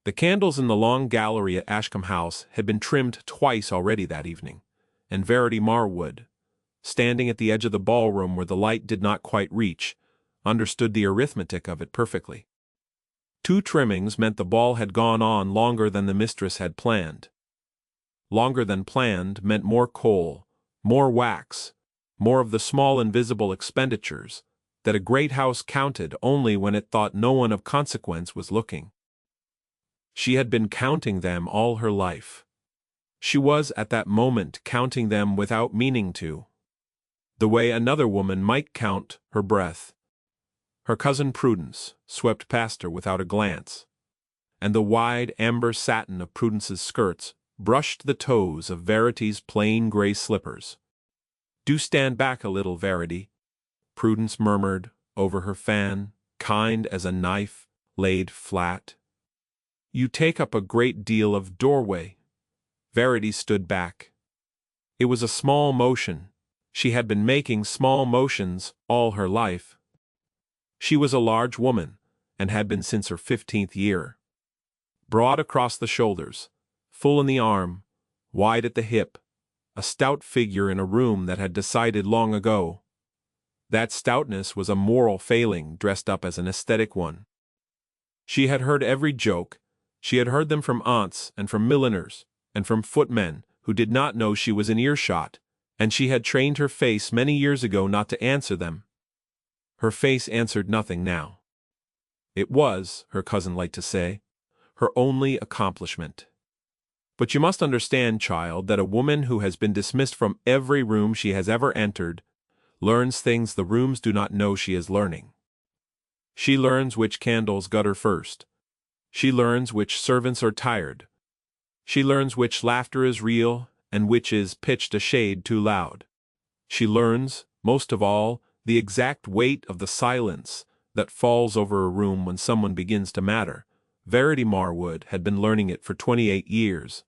The candles in the long gallery at Ashcombe House had been trimmed twice already that evening, and Verity Marwood, standing at the edge of the ballroom where the light did not quite reach, understood the arithmetic of it perfectly. 2 trimmings meant the ball had gone on longer than the mistress had planned. Longer than planned meant more coal, more wax, more of the small invisible expenditures that a great house counted only when it thought no one of consequence was looking. She had been counting them all her life. She was at that moment counting them without meaning to, the way another woman might count her breath. Her cousin Prudence swept past her without a glance, and the wide amber satin of Prudence's skirts brushed the toes of Verity's plain gray slippers. "Do stand back a little, Verity," Prudence murmured over her fan, kind as a knife laid flat. "You take up a great deal of doorway." Verity stood back. It was a small motion. She had been making small motions all her life. She was a large woman, and had been since her 15th year. Broad across the shoulders, full in the arm, wide at the hip, a stout figure in a room that had decided long ago. That stoutness was a moral failing dressed up as an aesthetic one. She had heard every joke. She had heard them from aunts and from milliners, and from footmen who did not know she was in earshot, and she had trained her face many years ago not to answer them. Her face answered nothing now. It was, her cousin liked to say, her only accomplishment. But you must understand, child, that a woman who has been dismissed from every room she has ever entered learns things the rooms do not know she is learning. She learns which candles gutter first. She learns which servants are tired. She learns which laughter is real and which is pitched a shade too loud. She learns, most of all, the exact weight of the silence that falls over a room when someone begins to matter. Verity Marwood had been learning it for 28 years.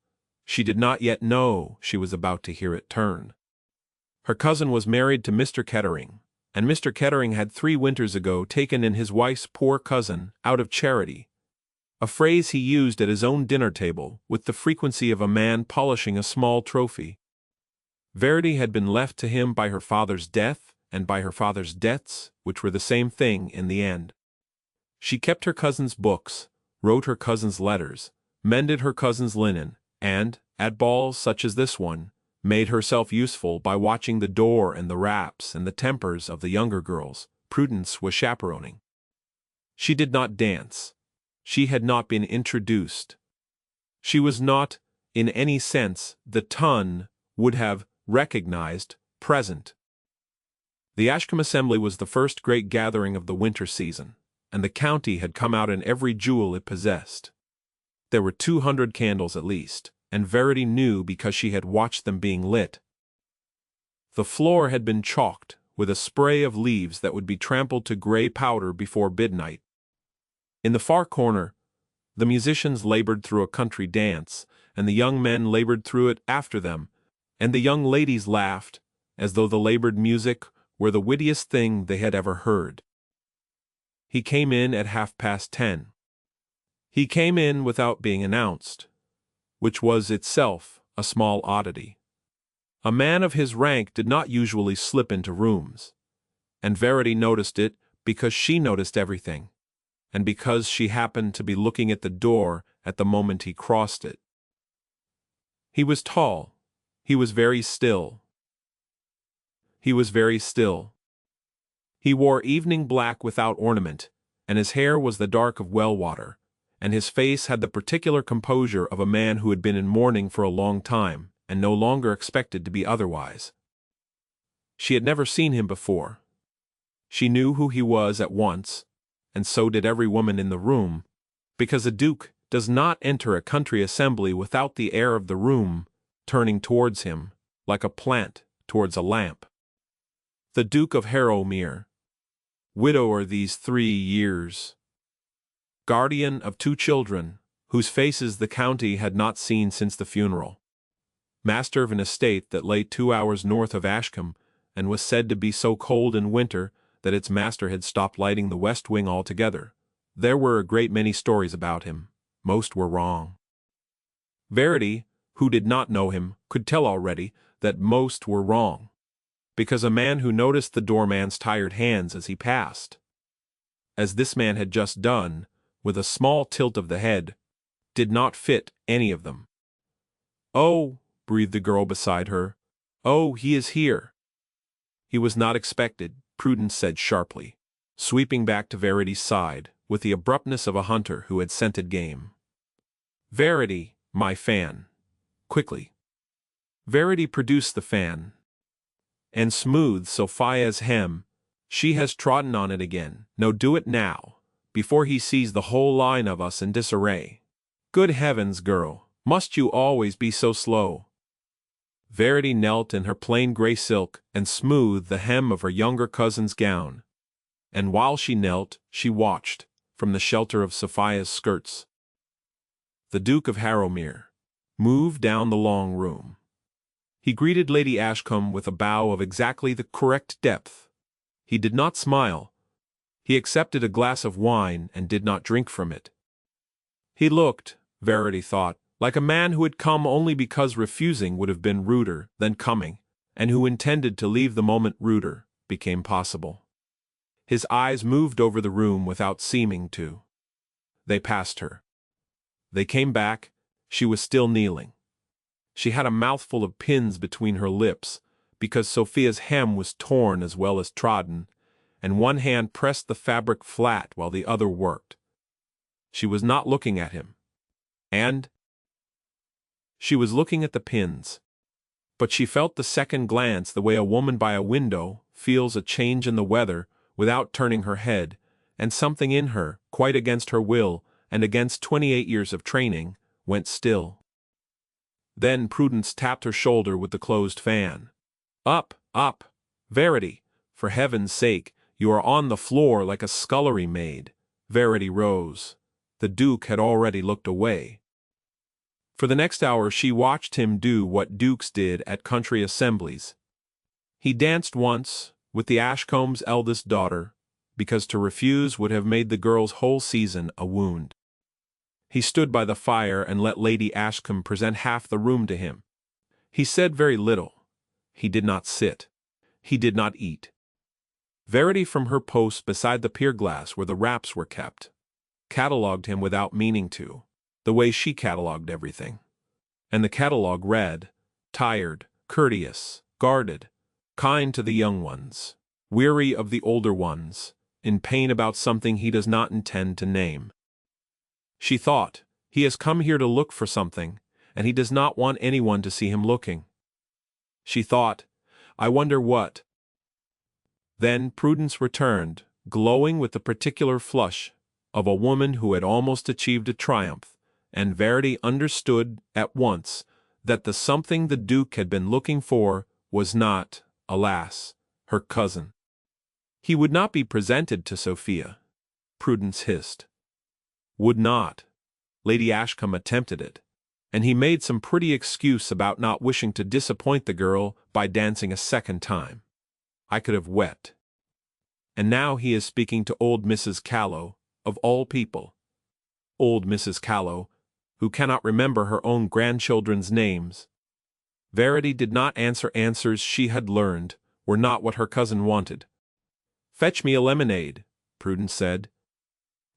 She did not yet know she was about to hear it turn. Her cousin was married to Mr. Kettering, and Mr. Kettering had 3 winters ago taken in his wife's poor cousin out of charity, a phrase he used at his own dinner table with the frequency of a man polishing a small trophy. Verity had been left to him by her father's death and by her father's debts, which were the same thing in the end. She kept her cousin's books, wrote her cousin's letters, mended her cousin's linen, and, at balls such as this one, made herself useful by watching the door and the raps and the tempers of the younger girls Prudence was chaperoning. She did not dance. She had not been introduced. She was not, in any sense, the ton would have recognized, present. The Ashcombe Assembly was the first great gathering of the winter season, and the county had come out in every jewel it possessed. There were 200 candles at least, and Verity knew because she had watched them being lit. The floor had been chalked with a spray of leaves that would be trampled to gray powder before midnight. In the far corner, the musicians labored through a country dance, and the young men labored through it after them, and the young ladies laughed, as though the labored music were the wittiest thing they had ever heard. He came in at 10:30. He came in without being announced, which was itself a small oddity. A man of his rank did not usually slip into rooms, and Verity noticed it because she noticed everything, and because she happened to be looking at the door at the moment he crossed it. He was tall. He was very still. He was very still. He wore evening black without ornament, and his hair was the dark of well water, and his face had the particular composure of a man who had been in mourning for a long time, and no longer expected to be otherwise. She had never seen him before. She knew who he was at once, and so did every woman in the room, because a duke does not enter a country assembly without the air of the room turning towards him, like a plant towards a lamp. The Duke of Harrowmere, widower these 3 years, guardian of 2 children, whose faces the county had not seen since the funeral, master of an estate that lay 2 hours north of Ashcombe, and was said to be so cold in winter that its master had stopped lighting the west wing altogether. There were a great many stories about him, most were wrong. Verity, who did not know him, could tell already that most were wrong, because a man who noticed the doorman's tired hands as he passed, as this man had just done, with a small tilt of the head, did not fit any of them. "Oh," breathed the girl beside her. "Oh, he is here." "He was not expected," Prudence said sharply, sweeping back to Verity's side, with the abruptness of a hunter who had scented game. "Verity, my fan. Quickly." Verity produced the fan, and smoothed Sophia's hem. "She has trodden on it again. No, do it now, before he sees the whole line of us in disarray. Good heavens, girl, must you always be so slow?" Verity knelt in her plain gray silk and smoothed the hem of her younger cousin's gown, and while she knelt, she watched, from the shelter of Sophia's skirts, the Duke of Harrowmere move down the long room. He greeted Lady Ashcombe with a bow of exactly the correct depth. He did not smile. He accepted a glass of wine and did not drink from it. He looked, Verity thought, like a man who had come only because refusing would have been ruder than coming, and who intended to leave the moment ruder became possible. His eyes moved over the room without seeming to. They passed her. They came back. She was still kneeling. She had a mouthful of pins between her lips, because Sophia's hem was torn as well as trodden, and one hand pressed the fabric flat while the other worked. She was not looking at him. And she was looking at the pins. But she felt the second glance the way a woman by a window feels a change in the weather without turning her head, and something in her, quite against her will and against 28 years of training, went still. Then Prudence tapped her shoulder with the closed fan. "Up, up, Verity, for heaven's sake, you are on the floor like a scullery maid." Verity rose. The Duke had already looked away. For the next hour she watched him do what dukes did at country assemblies. He danced once, with the Ashcombes' eldest daughter, because to refuse would have made the girl's whole season a wound. He stood by the fire and let Lady Ashcombe present half the room to him. He said very little. He did not sit. He did not eat. Verity, from her post beside the pier glass where the wraps were kept, catalogued him without meaning to, the way she catalogued everything. And the catalogue read, tired, courteous, guarded, kind to the young ones, weary of the older ones, in pain about something he does not intend to name. She thought, he has come here to look for something, and he does not want anyone to see him looking. She thought, I wonder what. Then Prudence returned, glowing with the particular flush of a woman who had almost achieved a triumph, and Verity understood at once that the something the Duke had been looking for was not, alas, her cousin. He would not be presented to Sophia, Prudence hissed. Would not. Lady Ashcombe attempted it, and he made some pretty excuse about not wishing to disappoint the girl by dancing a second time. I could have wept. And now he is speaking to old Mrs. Callow, of all people. Old Mrs. Callow, who cannot remember her own grandchildren's names. Verity did not answer. Answers she had learned were not what her cousin wanted. Fetch me a lemonade, Prudence said.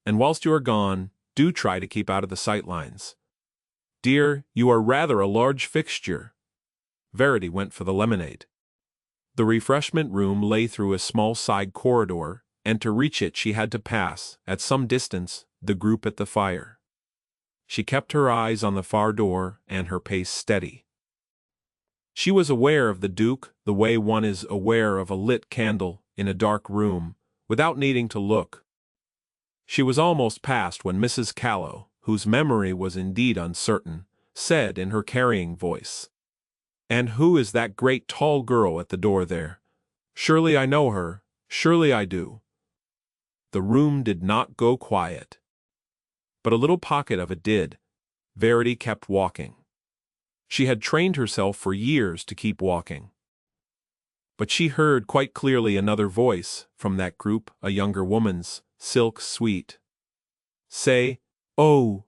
And whilst you are gone, do try to keep out of the sightlines. Dear, you are rather a large fixture. Verity went for the lemonade. The refreshment room lay through a small side corridor, and to reach it she had to pass, at some distance, the group at the fire. She kept her eyes on the far door and her pace steady. She was aware of the Duke the way one is aware of a lit candle in a dark room, without needing to look. She was almost past when Mrs. Callow, whose memory was indeed uncertain, said in her carrying voice, "And who is that great tall girl at the door there? Surely I know her, surely I do." The room did not go quiet. But a little pocket of it did. Verity kept walking. She had trained herself for years to keep walking. But she heard quite clearly another voice from that group, a younger woman's, silk sweet. Say, "Oh,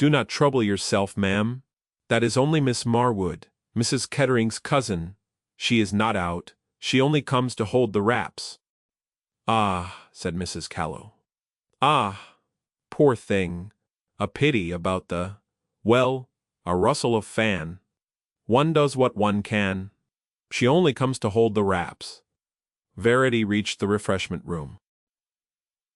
"Do not trouble yourself, ma'am. That is only Miss Marwood, Mrs. Kettering's cousin. She is not out, she only comes to hold the wraps." "Ah," said Mrs. Callow. "Ah, poor thing. A pity about the— well, a rustle of fan. One does what one can. She only comes to hold the wraps." Verity reached the refreshment room.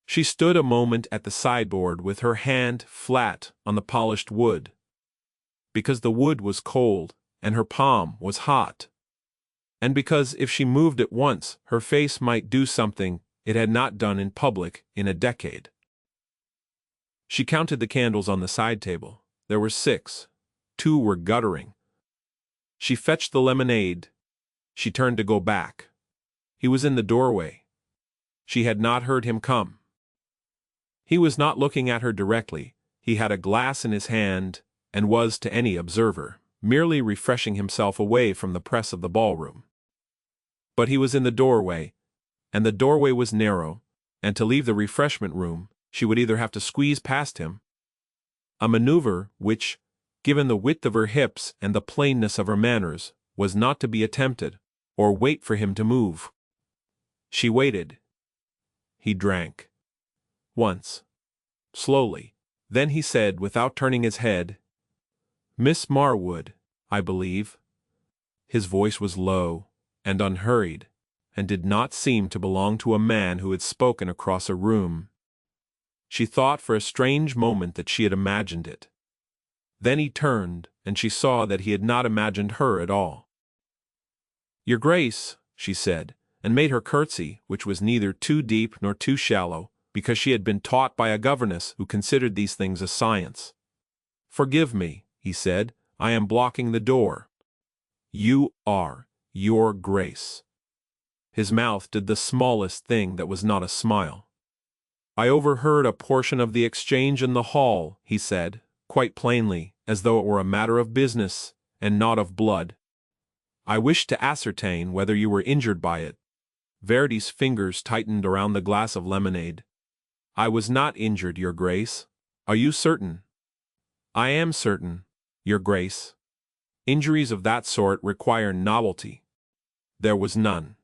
She stood a moment at the sideboard with her hand flat on the polished wood, because the wood was cold and her palm was hot, and because if she moved at once her face might do something it had not done in public in a decade. She counted the candles on the side table. There were 6. 2 were guttering. She fetched the lemonade. She turned to go back. He was in the doorway. She had not heard him come. He was not looking at her directly. He had a glass in his hand, and was, to any observer, merely refreshing himself away from the press of the ballroom. But he was in the doorway, and the doorway was narrow, and to leave the refreshment room, she would either have to squeeze past him, a maneuver which, given the width of her hips and the plainness of her manners, was not to be attempted, or wait for him to move. She waited. He drank. Once. Slowly. Then he said, without turning his head, "Miss Marwood, I believe." His voice was low and unhurried, and did not seem to belong to a man who had spoken across a room. She thought for a strange moment that she had imagined it. Then he turned, and she saw that he had not imagined her at all. "Your Grace," she said, and made her curtsy, which was neither too deep nor too shallow, because she had been taught by a governess who considered these things a science. "Forgive me," he said, "I am blocking the door. You are, Your Grace." His mouth did the smallest thing that was not a smile. "I overheard a portion of the exchange in the hall," he said, quite plainly, as though it were a matter of business, and not of blood. "I wished to ascertain whether you were injured by it." Verity's fingers tightened around the glass of lemonade. "I was not injured, Your Grace." "Are you certain?" "I am certain, Your Grace. Injuries of that sort require novelty." There was none.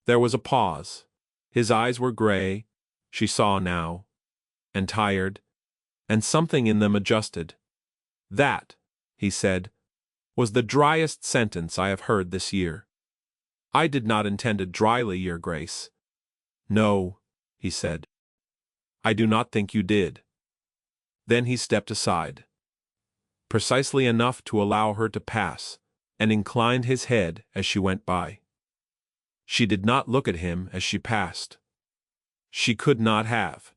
There was a pause. His eyes were gray, she saw now, and tired, and something in them adjusted. "That," he said, "was the driest sentence I have heard this year." "I did not intend it dryly, Your Grace." "No," he said. "I do not think you did." Then he stepped aside, precisely enough to allow her to pass, and inclined his head as she went by. She did not look at him as she passed. She could not have.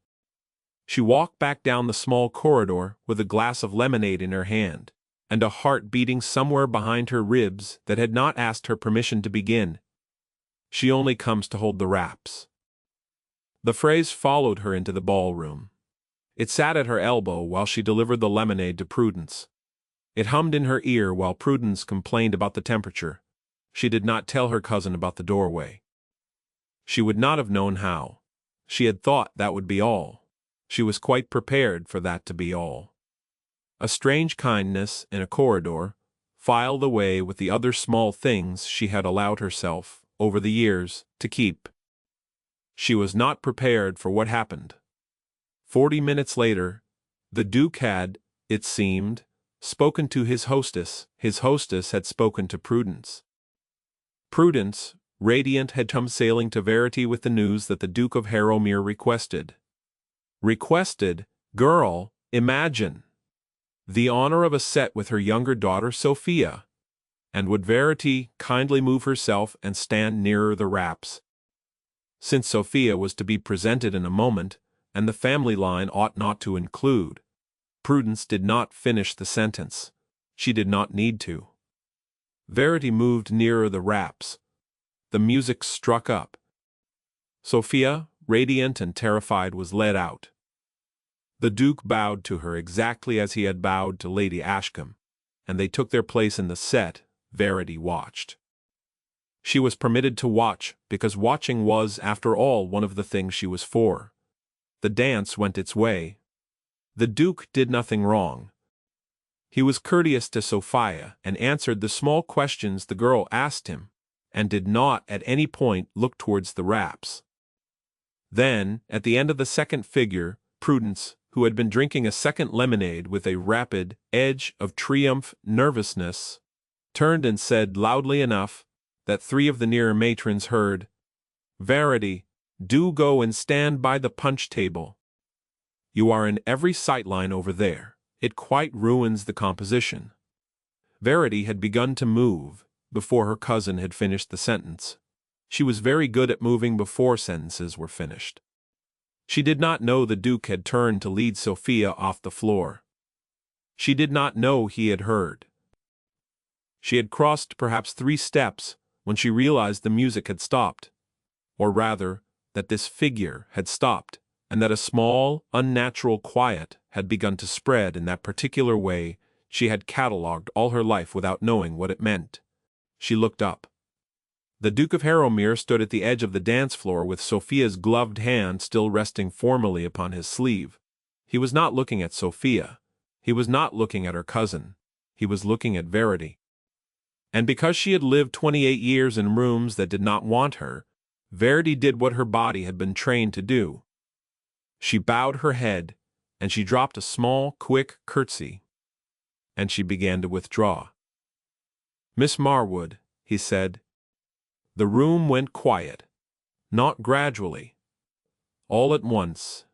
She walked back down the small corridor with a glass of lemonade in her hand, and a heart beating somewhere behind her ribs that had not asked her permission to begin. She only comes to hold the wraps. The phrase followed her into the ballroom. It sat at her elbow while she delivered the lemonade to Prudence. It hummed in her ear while Prudence complained about the temperature. She did not tell her cousin about the doorway. She would not have known how. She had thought that would be all. She was quite prepared for that to be all. A strange kindness in a corridor filed away with the other small things she had allowed herself, over the years, to keep. She was not prepared for what happened. 40 minutes later, the Duke had, it seemed, spoken to his hostess. His hostess had spoken to Prudence. Prudence, radiant, had come sailing to Verity with the news that the Duke of Harrowmere requested. Requested? Girl, imagine! The honor of a set with her younger daughter Sophia. And would Verity kindly move herself and stand nearer the wraps? Since Sophia was to be presented in a moment, and the family line ought not to include. Prudence did not finish the sentence. She did not need to. Verity moved nearer the wraps. The music struck up. Sophia, radiant and terrified, was led out. The Duke bowed to her exactly as he had bowed to Lady Ashcombe, and they took their place in the set. Verity watched. She was permitted to watch because watching was, after all, one of the things she was for. The dance went its way. The Duke did nothing wrong. He was courteous to Sophia and answered the small questions the girl asked him, and did not at any point look towards the wraps. Then, at the end of the second figure, Prudence, who had been drinking a second lemonade with a rapid edge of triumph nervousness, turned and said loudly enough that 3 of the nearer matrons heard, "Verity, do go and stand by the punch table. You are in every sightline over there. It quite ruins the composition." Verity had begun to move before her cousin had finished the sentence. She was very good at moving before sentences were finished. She did not know the Duke had turned to lead Sophia off the floor. She did not know he had heard. She had crossed perhaps 3 steps when she realized the music had stopped, or rather, that this figure had stopped, and that a small, unnatural quiet had begun to spread in that particular way she had catalogued all her life without knowing what it meant. She looked up. The Duke of Harrowmere stood at the edge of the dance floor with Sophia's gloved hand still resting formally upon his sleeve. He was not looking at Sophia. He was not looking at her cousin. He was looking at Verity. And because she had lived 28 years in rooms that did not want her, Verity did what her body had been trained to do. She bowed her head, and she dropped a small, quick curtsy, and she began to withdraw. "Miss Marwood," he said. The room went quiet, not gradually. All at once,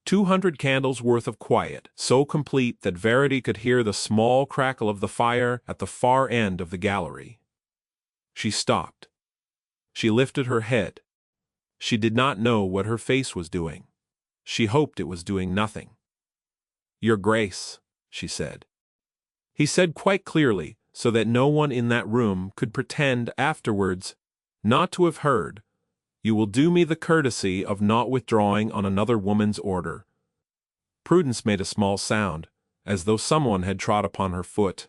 200 candles' worth of quiet, so complete that Verity could hear the small crackle of the fire at the far end of the gallery. She stopped. She lifted her head. She did not know what her face was doing. She hoped it was doing nothing. "Your Grace," she said. He said quite clearly, so that no one in that room could pretend afterwards not to have heard, "You will do me the courtesy of not withdrawing on another woman's order." Prudence made a small sound, as though someone had trod upon her foot.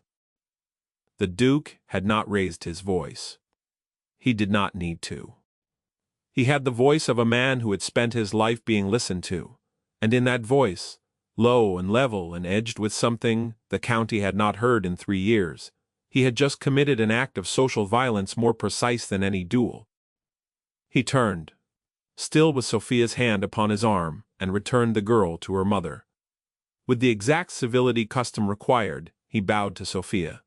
The Duke had not raised his voice. He did not need to. He had the voice of a man who had spent his life being listened to, and in that voice, low and level and edged with something the county had not heard in 3 years, he had just committed an act of social violence more precise than any duel. He turned, still with Sophia's hand upon his arm, and returned the girl to her mother. With the exact civility custom required, he bowed to Sophia.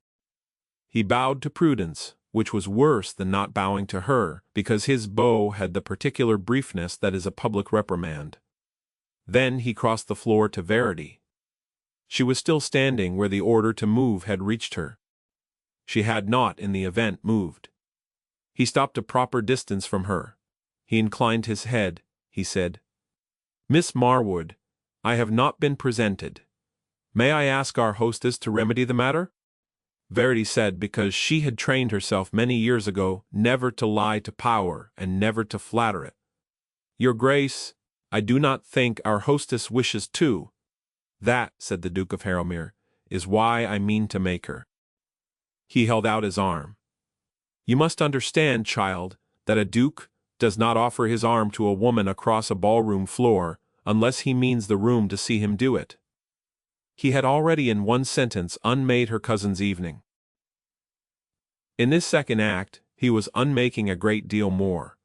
He bowed to Prudence, which was worse than not bowing to her, because his bow had the particular briefness that is a public reprimand. Then he crossed the floor to Verity. She was still standing where the order to move had reached her. She had not, in the event, moved. He stopped a proper distance from her. He inclined his head. He said, "Miss Marwood, I have not been presented. May I ask our hostess to remedy the matter?" Verity said because she had trained herself many years ago never to lie to power and never to flatter it. "Your Grace, I do not think our hostess wishes to." "That," said the Duke of Harrowmere, "is why I mean to make her." He held out his arm. "You must understand, child, that a duke does not offer his arm to a woman across a ballroom floor unless he means the room to see him do it." He had already in one sentence unmade her cousin's evening. In this second act, he was unmaking a great deal more.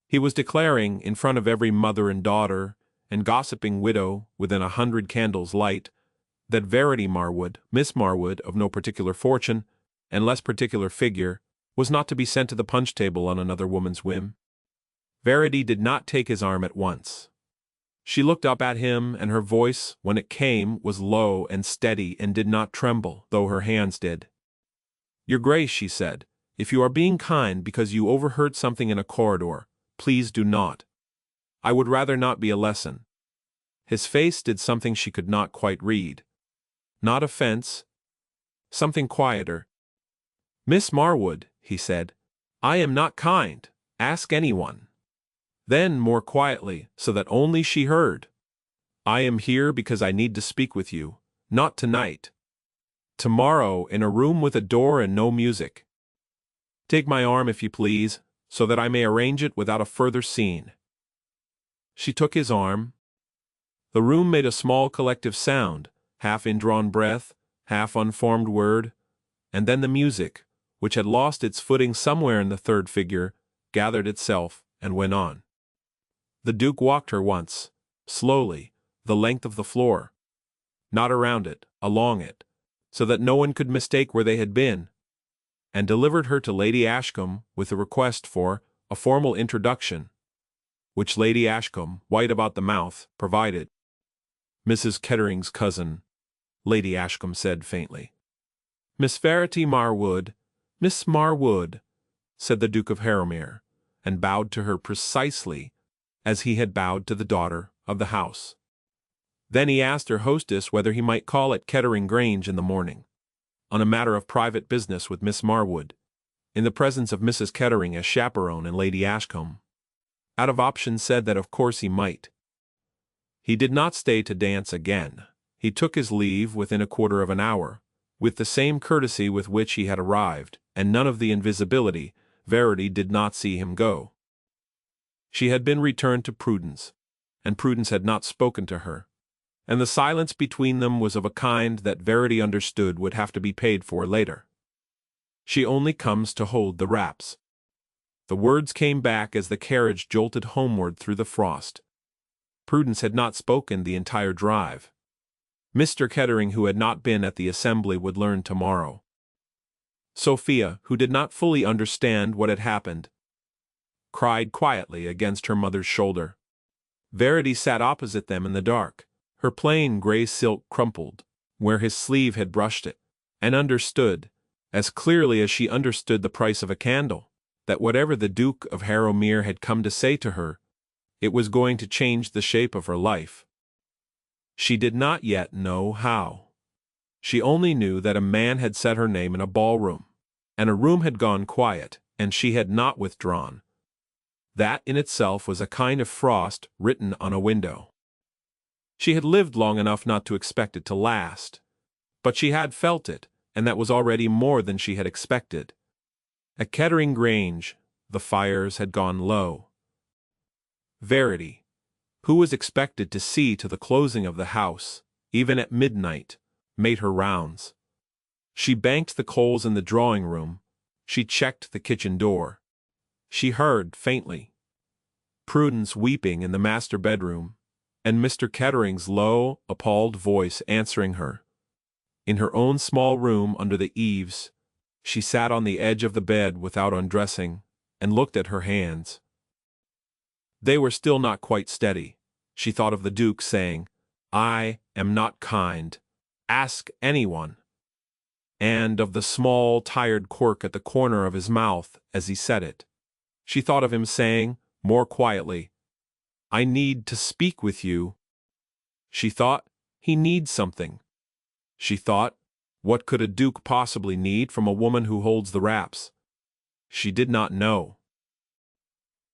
He was declaring, in front of every mother and daughter, and gossiping widow within 100 candles' light, that Verity Marwood, Miss Marwood of no particular fortune, and less particular figure, was not to be sent to the punch table on another woman's whim. Verity did not take his arm at once. She looked up at him, and her voice, when it came, was low and steady and did not tremble, though her hands did. "Your Grace," she said, "if you are being kind because you overheard something in a corridor, please do not. I would rather not be a lesson." His face did something she could not quite read. Not offense. Something quieter. "Miss Marwood," he said, "I am not kind. Ask anyone." Then, more quietly, so that only she heard, "I am here because I need to speak with you, not tonight. Tomorrow, in a room with a door and no music. Take my arm, if you please, so that I may arrange it without a further scene." She took his arm. The room made a small collective sound, half indrawn breath, half-unformed word, and then the music, which had lost its footing somewhere in the third figure, gathered itself and went on. The Duke walked her once, slowly, the length of the floor. Not around it, along it, so that no one could mistake where they had been, and delivered her to Lady Ashcombe with a request for a formal introduction, which Lady Ashcombe, white about the mouth, provided. "Mrs. Kettering's cousin," Lady Ashcombe said faintly. "Miss Verity Marwood, Miss Marwood," said the Duke of Harrowmere, and bowed to her precisely as he had bowed to the daughter of the house. Then he asked her hostess whether he might call at Kettering Grange in the morning, on a matter of private business with Miss Marwood, in the presence of Mrs. Kettering as chaperone and Lady Ashcombe. Out of option said that of course he might. He did not stay to dance again. He took his leave within a quarter of an hour, with the same courtesy with which he had arrived, and none of the invisibility. Verity did not see him go. She had been returned to Prudence, and Prudence had not spoken to her, and the silence between them was of a kind that Verity understood would have to be paid for later. "She only comes to hold the wraps." The words came back as the carriage jolted homeward through the frost. Prudence had not spoken the entire drive. Mr. Kettering, who had not been at the assembly, would learn tomorrow. Sophia, who did not fully understand what had happened, cried quietly against her mother's shoulder. Verity sat opposite them in the dark, her plain gray silk crumpled where his sleeve had brushed it, and understood, as clearly as she understood the price of a candle, that whatever the Duke of Harrowmere had come to say to her, it was going to change the shape of her life. She did not yet know how. She only knew that a man had said her name in a ballroom, and a room had gone quiet, and she had not withdrawn. That in itself was a kind of frost written on a window. She had lived long enough not to expect it to last, but she had felt it, and that was already more than she had expected. At Kettering Grange, the fires had gone low. Verity, who was expected to see to the closing of the house, even at midnight, made her rounds. She banked the coals in the drawing-room, she checked the kitchen door. She heard, faintly, Prudence weeping in the master bedroom, and Mr. Kettering's low, appalled voice answering her. In her own small room under the eaves, she sat on the edge of the bed without undressing, and looked at her hands. They were still not quite steady. She thought of the Duke saying, "I am not kind. Ask anyone," and of the small, tired quirk at the corner of his mouth as he said it. She thought of him saying, more quietly, "I need to speak with you." She thought, he needs something. She thought, what could a duke possibly need from a woman who holds the wraps? She did not know.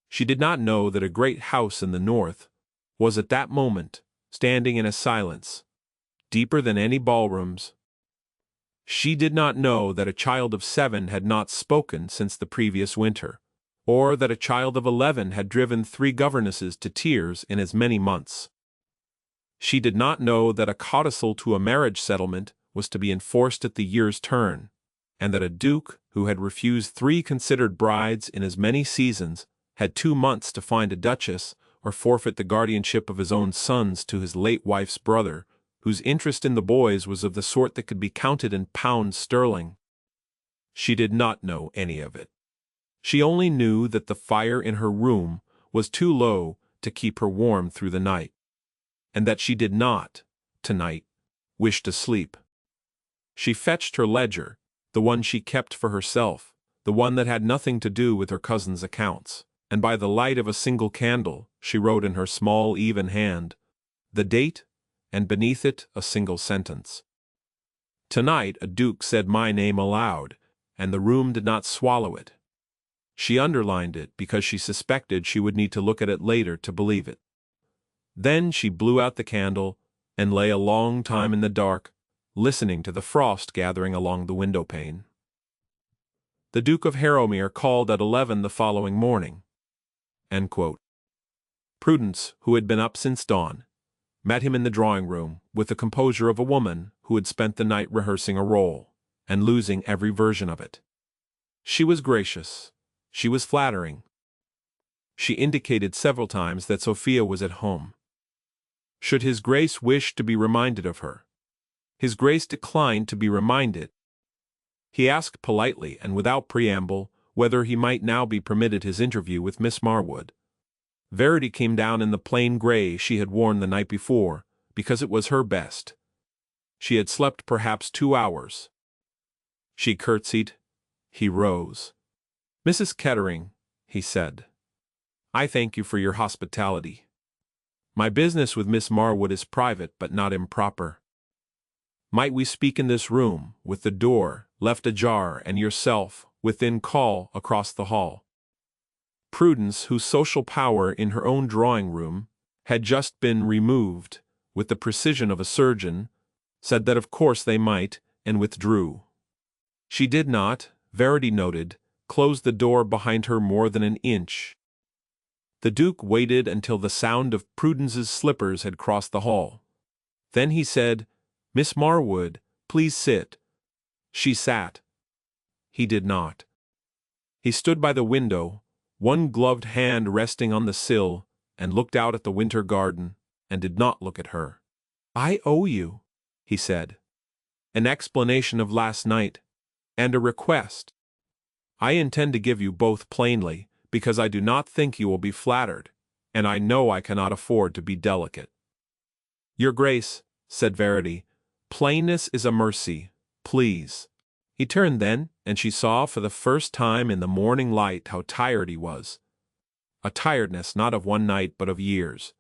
She did not know that a great house in the north was at that moment standing in a silence, deeper than any ballrooms. She did not know that a child of 7 had not spoken since the previous winter, or that a child of 11 had driven 3 governesses to tears in as many months. She did not know that a codicil to a marriage settlement was to be enforced at the year's turn, and that a duke who had refused 3 considered brides in as many seasons had 2 months to find a duchess or forfeit the guardianship of his own sons to his late wife's brother, whose interest in the boys was of the sort that could be counted in pounds sterling. She did not know any of it. She only knew that the fire in her room was too low to keep her warm through the night, and that she did not, tonight, wish to sleep. She fetched her ledger, the one she kept for herself, the one that had nothing to do with her cousin's accounts, and by the light of a single candle she wrote in her small even hand the date, and beneath it a single sentence. Tonight a duke said my name aloud, and the room did not swallow it. She underlined it because she suspected she would need to look at it later to believe it. Then she blew out the candle and lay a long time in the dark, listening to the frost gathering along the window-pane. The Duke of Harrowmere called at 11 the following morning. End quote. Prudence, who had been up since dawn, met him in the drawing-room with the composure of a woman who had spent the night rehearsing a role, and losing every version of it. She was gracious. She was flattering. She indicated several times that Sophia was at home. Should His Grace wish to be reminded of her? His Grace declined to be reminded. He asked politely and without preamble whether he might now be permitted his interview with Miss Marwood. Verity came down in the plain gray she had worn the night before, because it was her best. She had slept perhaps 2 hours. She curtsied. He rose. "Mrs. Kettering," he said, "I thank you for your hospitality. My business with Miss Marwood is private but not improper. Might we speak in this room, with the door left ajar and yourself within call across the hall?" Prudence, whose social power in her own drawing-room had just been removed with the precision of a surgeon, said that of course they might, and withdrew. She did not, Verity noted, close the door behind her more than an inch. The Duke waited until the sound of Prudence's slippers had crossed the hall. Then he said, "Miss Marwood, please sit." She sat. He did not. He stood by the window, one gloved hand resting on the sill, and looked out at the winter garden, and did not look at her. "I owe you," he said, "an explanation of last night, and a request. I intend to give you both plainly, because I do not think you will be flattered, and I know I cannot afford to be delicate." "Your Grace," said Verity, "plainness is a mercy, please." He turned then, and she saw for the first time in the morning light how tired he was. A tiredness not of one night but of years.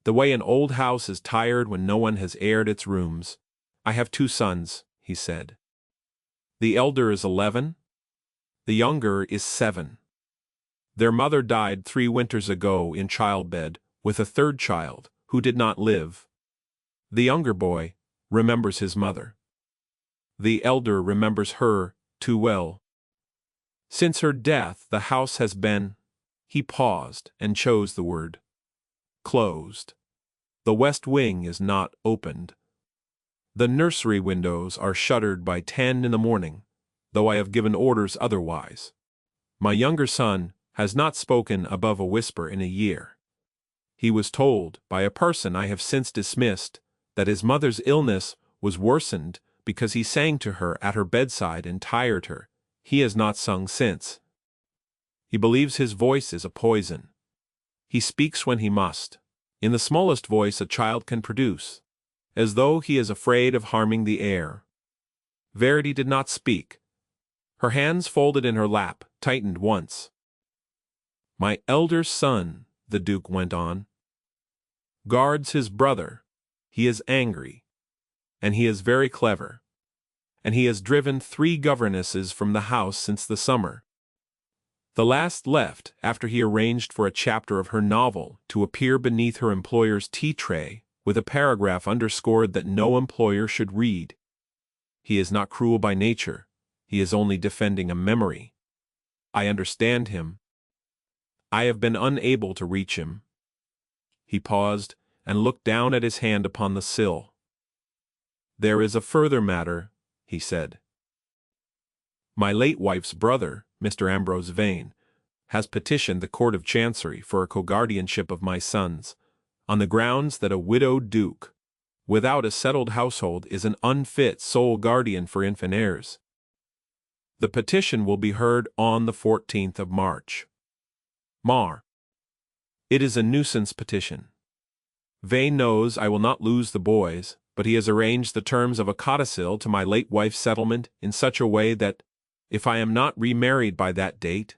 The way an old house is tired when no one has aired its rooms. "I have 2 sons," he said. "The elder is 11. The younger is 7. Their mother died 3 winters ago in childbed, with a 3rd child, who did not live. The younger boy remembers his mother. The elder remembers her too well. Since her death the house has been—" he paused and chose the word, "closed. The west wing is not opened. The nursery windows are shuttered by 10 in the morning, though I have given orders otherwise. My younger son has not spoken above a whisper in a year. He was told, by a person I have since dismissed, that his mother's illness was worsened because he sang to her at her bedside and tired her. He has not sung since. He believes his voice is a poison. He speaks when he must, in the smallest voice a child can produce, as though he is afraid of harming the air." Verity did not speak. Her hands folded in her lap tightened once. "My elder son," the Duke went on, "guards his brother. He is angry. And he is very clever. And he has driven 3 governesses from the house since the summer. The last left after he arranged for a chapter of her novel to appear beneath her employer's tea tray, with a paragraph underscored that no employer should read. He is not cruel by nature. He is only defending a memory. I understand him. I have been unable to reach him." He paused and looked down at his hand upon the sill. "There is a further matter," he said. "My late wife's brother, Mr. Ambrose Vane, has petitioned the Court of Chancery for a co-guardianship of my sons, on the grounds that a widowed duke, without a settled household, is an unfit sole guardian for infant heirs. The petition will be heard on the 14th of March. It is a nuisance petition. Vane knows I will not lose the boys, but he has arranged the terms of a codicil to my late wife's settlement in such a way that, if I am not remarried by that date,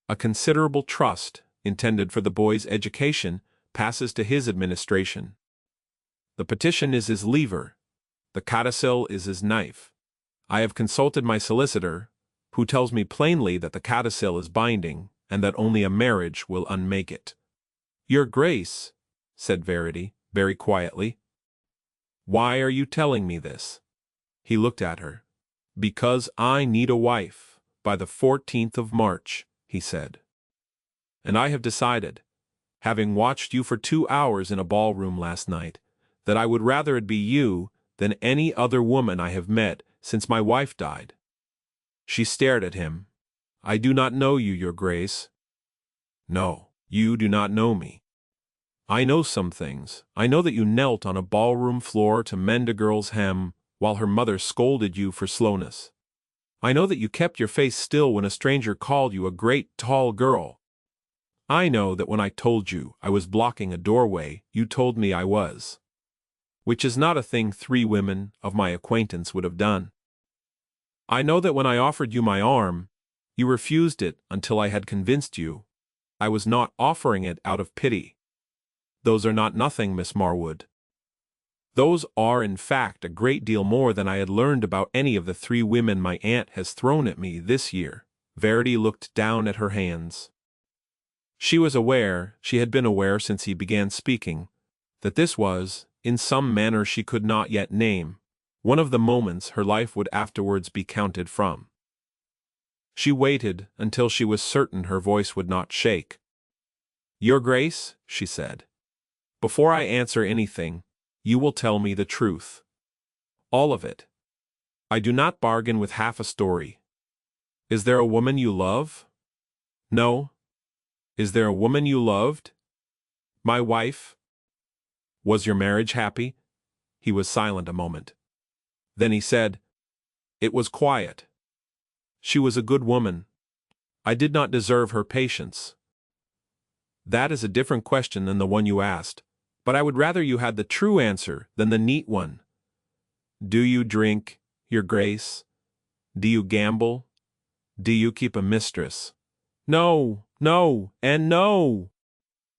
a considerable trust, intended for the boys' education, passes to his administration. The petition is his lever. The codicil is his knife. I have consulted my solicitor, who tells me plainly that the codicil is binding, and that only a marriage will unmake it." "Your Grace," said Verity, very quietly, "why are you telling me this?" He looked at her. "Because I need a wife, by the 14th of March, he said. And I have decided, having watched you for 2 hours in a ballroom last night, that I would rather it be you than any other woman I have met since my wife died." She stared at him. "I do not know you, your grace." "No, you do not know me. I know some things. I know that you knelt on a ballroom floor to mend a girl's hem while her mother scolded you for slowness. I know that you kept your face still when a stranger called you a great tall girl. I know that when I told you I was blocking a doorway, you told me I was. Which is not a thing 3 women of my acquaintance would have done. I know that when I offered you my arm, you refused it until I had convinced you I was not offering it out of pity. Those are not nothing, Miss Marwood. Those are in fact a great deal more than I had learned about any of the 3 women my aunt has thrown at me this year." Verity looked down at her hands. She was aware, she had been aware since he began speaking, that this was, in some manner she could not yet name, one of the moments her life would afterwards be counted from. She waited until she was certain her voice would not shake. "Your Grace," she said, "before I answer anything, you will tell me the truth. All of it. I do not bargain with half a story. Is there a woman you love?" "No." "Is there a woman you loved?" "My wife." "Was your marriage happy?" He was silent a moment. Then he said, "It was quiet. She was a good woman. I did not deserve her patience." "That is a different question than the one you asked, but I would rather you had the true answer than the neat one. Do you drink, your Grace? Do you gamble? Do you keep a mistress?" "No, no, and no."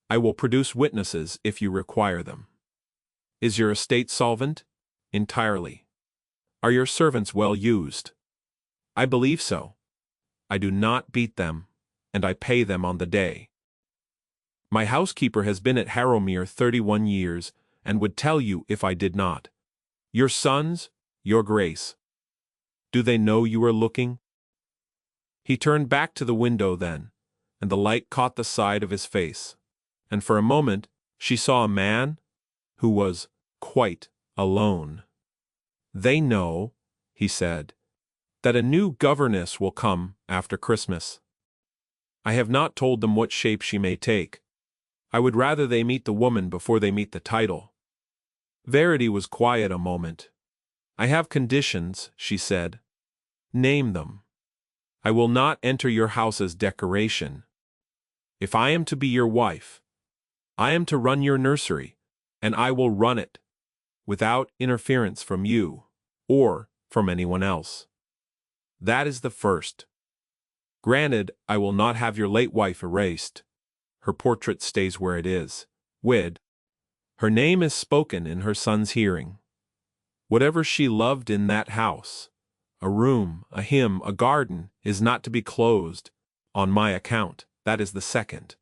"I will produce witnesses if you require them." "Is your estate solvent?" "Entirely." "Are your servants well used?" "I believe so." "I do not beat them, and I pay them on the day." "My housekeeper has been at Harrowmere 31 years, and would tell you if I did not." "Your sons, your Grace? Do they know you are looking?" He turned back to the window then, and the light caught the side of his face, and for a moment she saw a man who was quite alone. "They know," he said, "that a new governess will come after Christmas. I have not told them what shape she may take. I would rather they meet the woman before they meet the title." Verity was quiet a moment. "I have conditions," she said. "Name them." "I will not enter your house as decoration. If I am to be your wife, I am to run your nursery, and I will run it, without interference from you, or from anyone else. That is the first. Granted, I will not have your late wife erased. Her portrait stays where it is. Her name is spoken in her son's hearing. Whatever she loved in that house, a room, a hymn, a garden, is not to be closed, on my account. That is the second."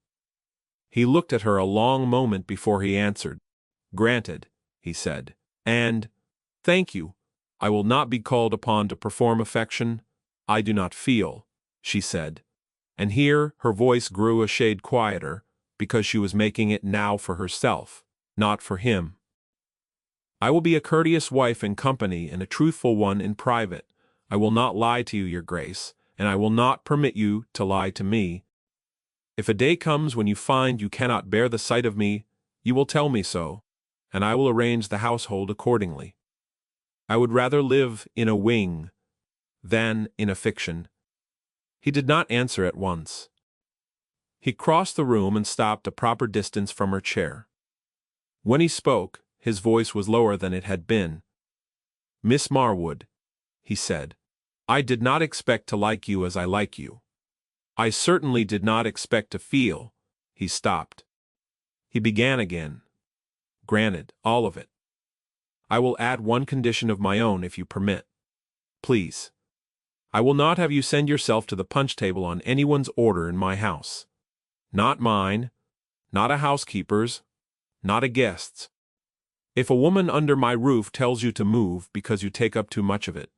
He looked at her a long moment before he answered. "Granted," he said. "And, thank you, I will not be called upon to perform affection. I do not feel," she said, and here her voice grew a shade quieter, because she was making it now for herself, not for him. "I will be a courteous wife in company and a truthful one in private. I will not lie to you, your Grace, and I will not permit you to lie to me. If a day comes when you find you cannot bear the sight of me, you will tell me so, and I will arrange the household accordingly. I would rather live in a wing than in a fiction." He did not answer at once. He crossed the room and stopped a proper distance from her chair. When he spoke, his voice was lower than it had been. "Miss Marwood," he said, "I did not expect to like you as I like you. I certainly did not expect to feel—" He stopped. He began again. "Granted, all of it. I will add one condition of my own if you permit. Please. I will not have you send yourself to the punch table on anyone's order in my house. Not mine, not a housekeeper's, not a guest's. If a woman under my roof tells you to move because you take up too much of it,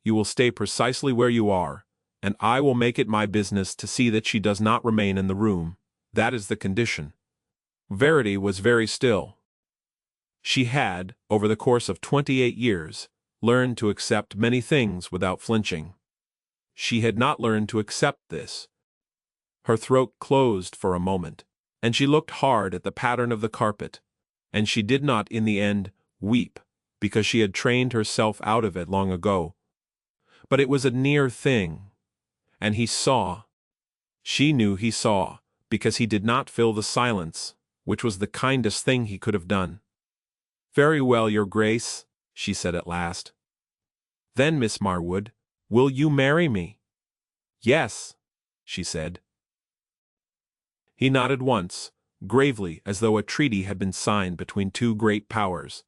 you will stay precisely where you are, and I will make it my business to see that she does not remain in the room. That is the condition." Verity was very still. She had, over the course of 28 years, learned to accept many things without flinching. She had not learned to accept this. Her throat closed for a moment, and she looked hard at the pattern of the carpet, and she did not in the end weep, because she had trained herself out of it long ago. But it was a near thing, and he saw. She knew he saw, because he did not fill the silence, which was the kindest thing he could have done. "Very well, Your Grace," she said at last. "Then, Miss Marwood, will you marry me?" "Yes," she said. He nodded once, gravely, as though a treaty had been signed between two great powers.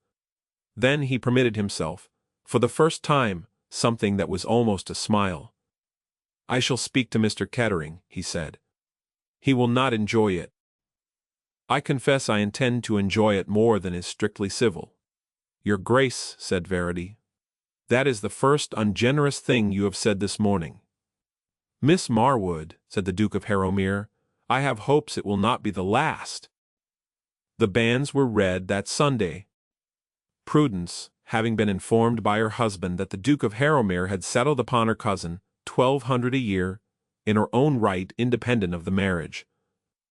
Then he permitted himself, for the first time, something that was almost a smile. "I shall speak to Mr. Kettering," he said. "He will not enjoy it." "I confess I intend to enjoy it more than is strictly civil." "Your Grace," said Verity, "that is the first ungenerous thing you have said this morning." "Miss Marwood," said the Duke of Harrowmere, "I have hopes it will not be the last." The banns were read that Sunday. Prudence, having been informed by her husband that the Duke of Harrowmere had settled upon her cousin 1,200 a year, in her own right independent of the marriage,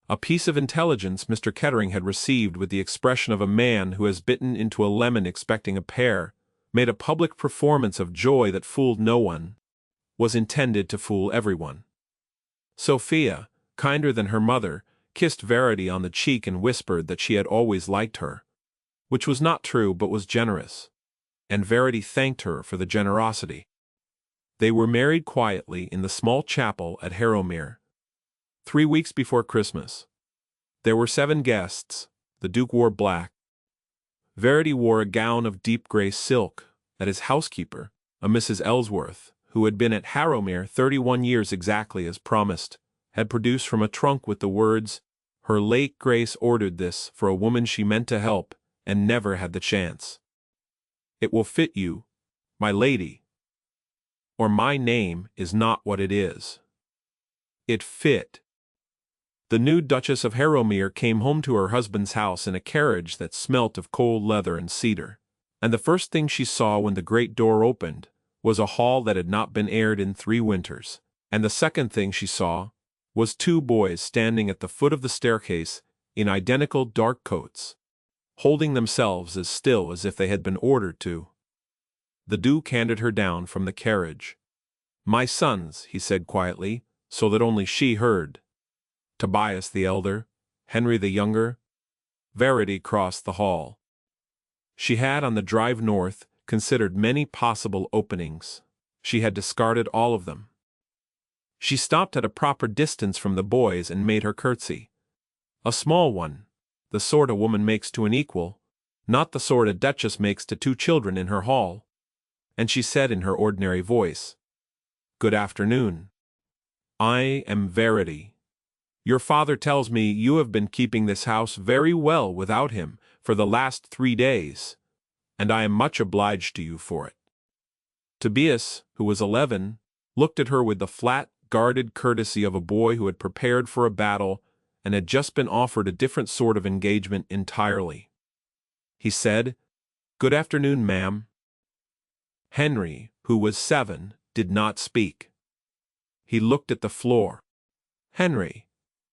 a piece of intelligence Mr. Kettering had received with the expression of a man who has bitten into a lemon expecting a pear, made a public performance of joy that fooled no one, was intended to fool everyone. Sophia, kinder than her mother, kissed Verity on the cheek and whispered that she had always liked her, which was not true but was generous, and Verity thanked her for the generosity. They were married quietly in the small chapel at Harrowmere. 3 weeks before Christmas. There were 7 guests. The Duke wore black. Verity wore a gown of deep grey silk that his housekeeper, a Mrs. Ellsworth, who had been at Harrowmere 31 years exactly as promised, had produced from a trunk with the words, "Her late Grace ordered this for a woman she meant to help, and never had the chance. It will fit you, my lady," or "my name is not what it is." It fit. The new Duchess of Harrowmere came home to her husband's house in a carriage that smelt of cold leather and cedar, and the first thing she saw when the great door opened was a hall that had not been aired in 3 winters, and the second thing she saw was 2 boys standing at the foot of the staircase in identical dark coats, holding themselves as still as if they had been ordered to. The Duke handed her down from the carriage. "My sons," he said quietly, so that only she heard. "Tobias the elder, Henry the younger." Verity crossed the hall. She had on the drive north considered many possible openings. She had discarded all of them. She stopped at a proper distance from the boys and made her curtsy. A small one, the sort a woman makes to an equal, not the sort a duchess makes to 2 children in her hall. And she said in her ordinary voice, "Good afternoon. I am Verity. Your father tells me you have been keeping this house very well without him for the last 3 days, and I am much obliged to you for it." Tobias, who was 11, looked at her with the flat, guarded courtesy of a boy who had prepared for a battle and had just been offered a different sort of engagement entirely. He said, "Good afternoon, ma'am." Henry, who was 7, did not speak. He looked at the floor. "Henry,"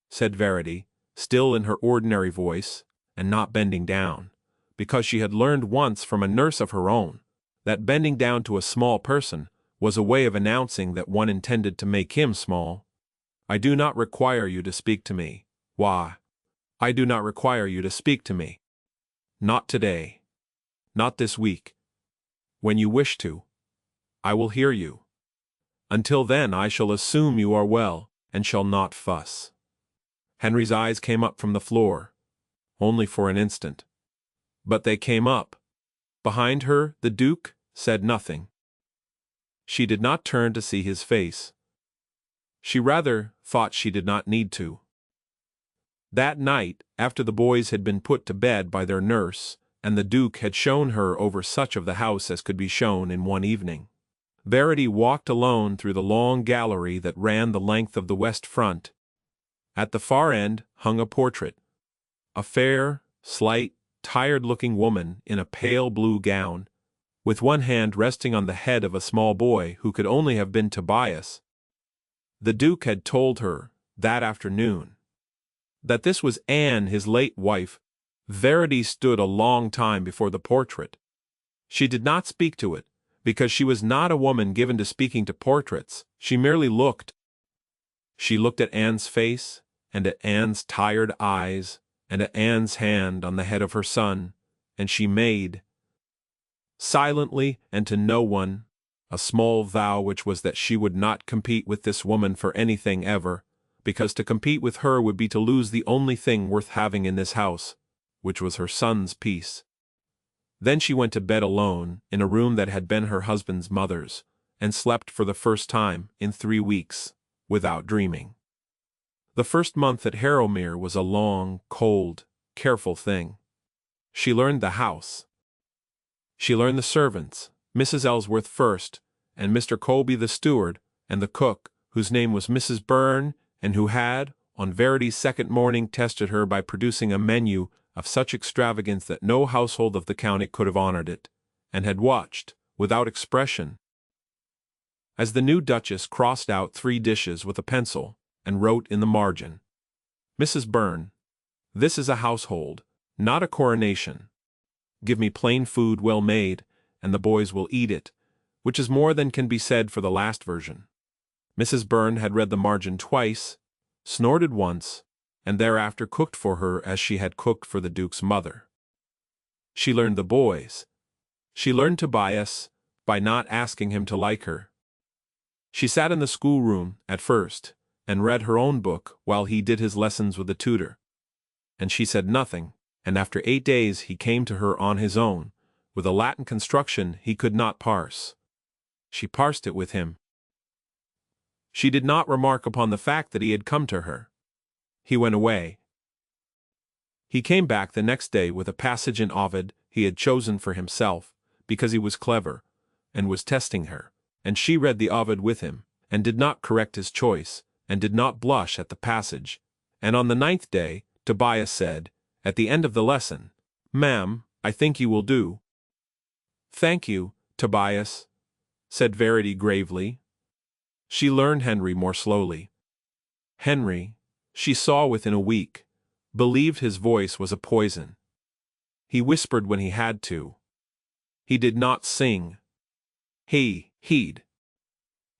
said Verity, still in her ordinary voice, and not bending down, because she had learned once from a nurse of her own that bending down to a small person was a way of announcing that one intended to make him small. "I do not require you to speak to me. Why? I do not require you to speak to me. Not today. Not this week. When you wish to, I will hear you. Until then I shall assume you are well, and shall not fuss." Henry's eyes came up from the floor, only for an instant. But they came up. Behind her, the Duke said nothing. She did not turn to see his face. She rather thought she did not need to. That night, after the boys had been put to bed by their nurse, and the Duke had shown her over such of the house as could be shown in one evening, Verity walked alone through the long gallery that ran the length of the west front. At the far end hung a portrait. A fair, slight, tired-looking woman in a pale blue gown, with one hand resting on the head of a small boy who could only have been Tobias. The Duke had told her, that afternoon, that this was Anne, his late wife. Verity stood a long time before the portrait. She did not speak to it, because she was not a woman given to speaking to portraits. She merely looked. She looked at Anne's face, and at Anne's tired eyes, and at Anne's hand on the head of her son, and she made, silently and to no one, a small vow, which was that she would not compete with this woman for anything ever, because to compete with her would be to lose the only thing worth having in this house, which was her son's peace. Then she went to bed alone, in a room that had been her husband's mother's, and slept for the first time in 3 weeks, without dreaming. The first month at Harrowmere was a long, cold, careful thing. She learned the house. She learned the servants, Mrs. Ellsworth first, and Mr. Colby the steward, and the cook, whose name was Mrs. Byrne, and who had, on Verity's second morning, tested her by producing a menu of such extravagance that no household of the county could have honored it, and had watched, without expression, as the new Duchess crossed out 3 dishes with a pencil, and wrote in the margin, "Mrs. Byrne, this is a household, not a coronation. Give me plain food well made, and the boys will eat it," which is more than can be said for the last version. Mrs. Byrne had read the margin twice, snorted once, and thereafter cooked for her as she had cooked for the Duke's mother. She learned the boys. She learned Tobias by not asking him to like her. She sat in the schoolroom, at first, and read her own book while he did his lessons with the tutor. And she said nothing, and after 8 days he came to her on his own, with a Latin construction he could not parse. She parsed it with him. She did not remark upon the fact that he had come to her. He went away. He came back the next day with a passage in Ovid he had chosen for himself, because he was clever, and was testing her, and she read the Ovid with him, and did not correct his choice, and did not blush at the passage. And on the 9th day, Tobias said, at the end of the lesson, "Ma'am, I think you will do." "Thank you, Tobias," said Verity gravely. She learned Henry more slowly. Henry, she saw within a week, believed his voice was a poison. He whispered when he had to. He did not sing. He'd.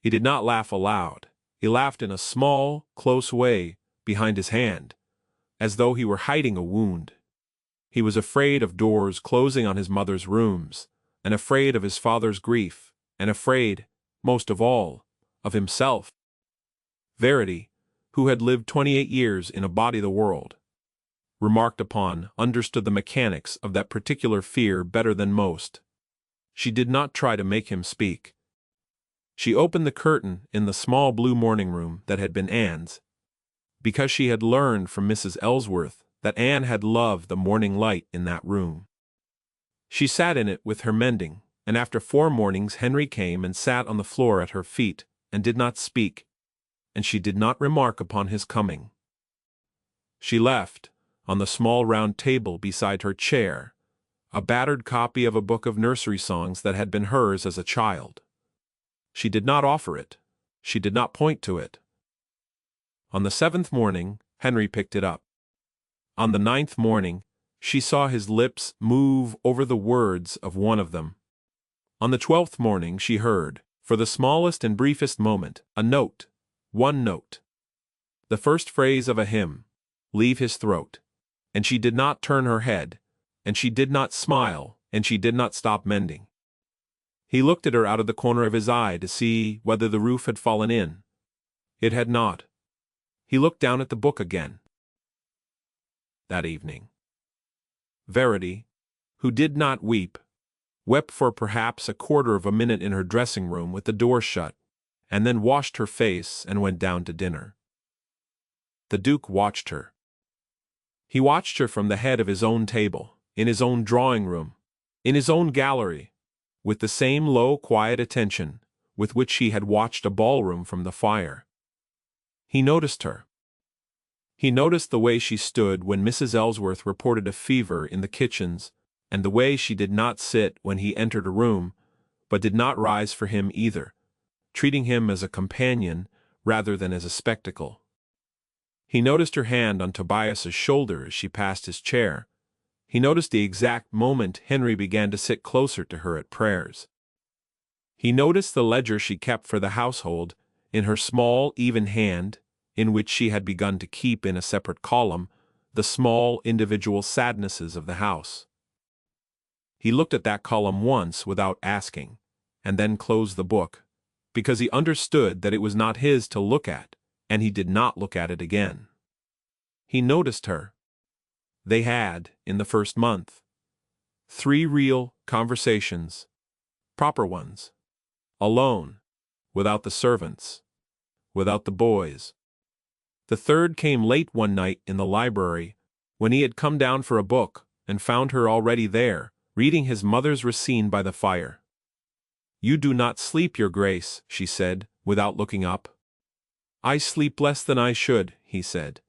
He did not laugh aloud. He laughed in a small, close way, behind his hand, as though he were hiding a wound. He was afraid of doors closing on his mother's rooms, and afraid of his father's grief, and afraid, most of all, of himself. Verity, who had lived 28 years in a body the world, remarked upon, understood the mechanics of that particular fear better than most. She did not try to make him speak. She opened the curtain in the small blue morning room that had been Anne's, because she had learned from Mrs. Ellsworth that Anne had loved the morning light in that room. She sat in it with her mending, and after 4 mornings Henry came and sat on the floor at her feet, and did not speak, and she did not remark upon his coming. She left, on the small round table beside her chair, a battered copy of a book of nursery songs that had been hers as a child. She did not offer it. She did not point to it. On the 7th morning, Henry picked it up. On the 9th morning, she saw his lips move over the words of one of them. On the 12th morning she heard, for the smallest and briefest moment, a note, one note. The first phrase of a hymn, leave his throat. And she did not turn her head, and she did not smile, and she did not stop mending. He looked at her out of the corner of his eye to see whether the roof had fallen in. It had not. He looked down at the book again. That evening, Verity, who did not weep, wept for perhaps a quarter of a minute in her dressing room with the door shut, and then washed her face and went down to dinner. The Duke watched her. He watched her from the head of his own table, in his own drawing room, in his own gallery, with the same low, quiet attention with which he had watched a ballroom from the fire. He noticed her. He noticed the way she stood when Mrs. Ellsworth reported a fever in the kitchens, and the way she did not sit when he entered a room, but did not rise for him either, treating him as a companion rather than as a spectacle. He noticed her hand on Tobias's shoulder as she passed his chair. He noticed the exact moment Henry began to sit closer to her at prayers. He noticed the ledger she kept for the household, in her small, even hand, in which she had begun to keep in a separate column the small individual sadnesses of the house. He looked at that column once without asking, and then closed the book, because he understood that it was not his to look at, and he did not look at it again. He noticed her. They had, in the first month, 3 real conversations, proper ones, alone, without the servants, without the boys. The third came late one night in the library, when he had come down for a book, and found her already there, reading his mother's Racine by the fire. "You do not sleep, your grace," she said, without looking up. "I sleep less than I should," he said.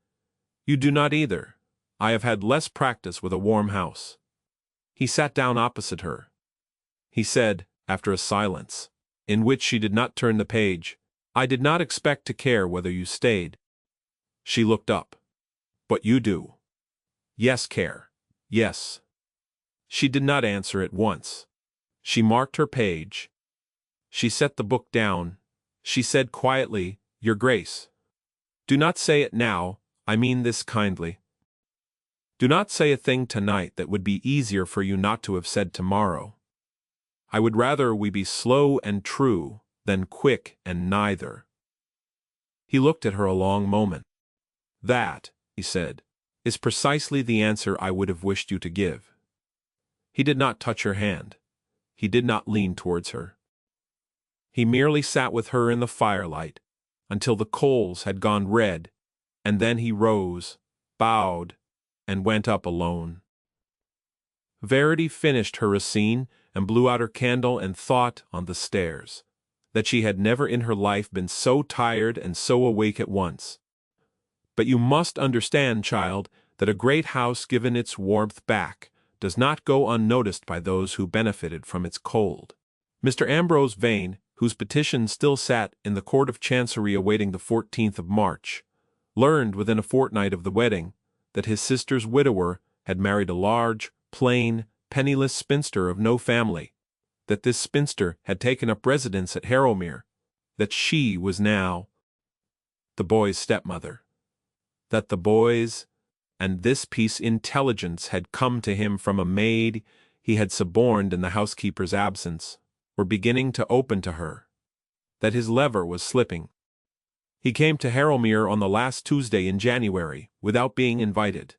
"You do not either. I have had less practice with a warm house." He sat down opposite her. He said, after a silence, in which she did not turn the page, "I did not expect to care whether you stayed." She looked up. "But you do." "Yes, care. Yes." She did not answer at once. She marked her page. She set the book down. She said quietly, "Your Grace. Do not say it now, I mean this kindly. Do not say a thing tonight that would be easier for you not to have said tomorrow. I would rather we be slow and true than quick and neither." He looked at her a long moment. "That," he said, "is precisely the answer I would have wished you to give." He did not touch her hand. He did not lean towards her. He merely sat with her in the firelight, until the coals had gone red, and then he rose, bowed, and went up alone. Verity finished her Racine and blew out her candle and thought, on the stairs, that she had never in her life been so tired and so awake at once. But you must understand, child, that a great house given its warmth back does not go unnoticed by those who benefited from its cold. Mr. Ambrose Vane, whose petition still sat in the Court of Chancery awaiting the 14th of March, learned within a fortnight of the wedding that his sister's widower had married a large, plain, penniless spinster of no family, that this spinster had taken up residence at Harrowmere, that she was now the boy's stepmother, that the boys, and this piece intelligence had come to him from a maid he had suborned in the housekeeper's absence, were beginning to open to her, that his lever was slipping. He came to Harrowmere on the last Tuesday in January, without being invited.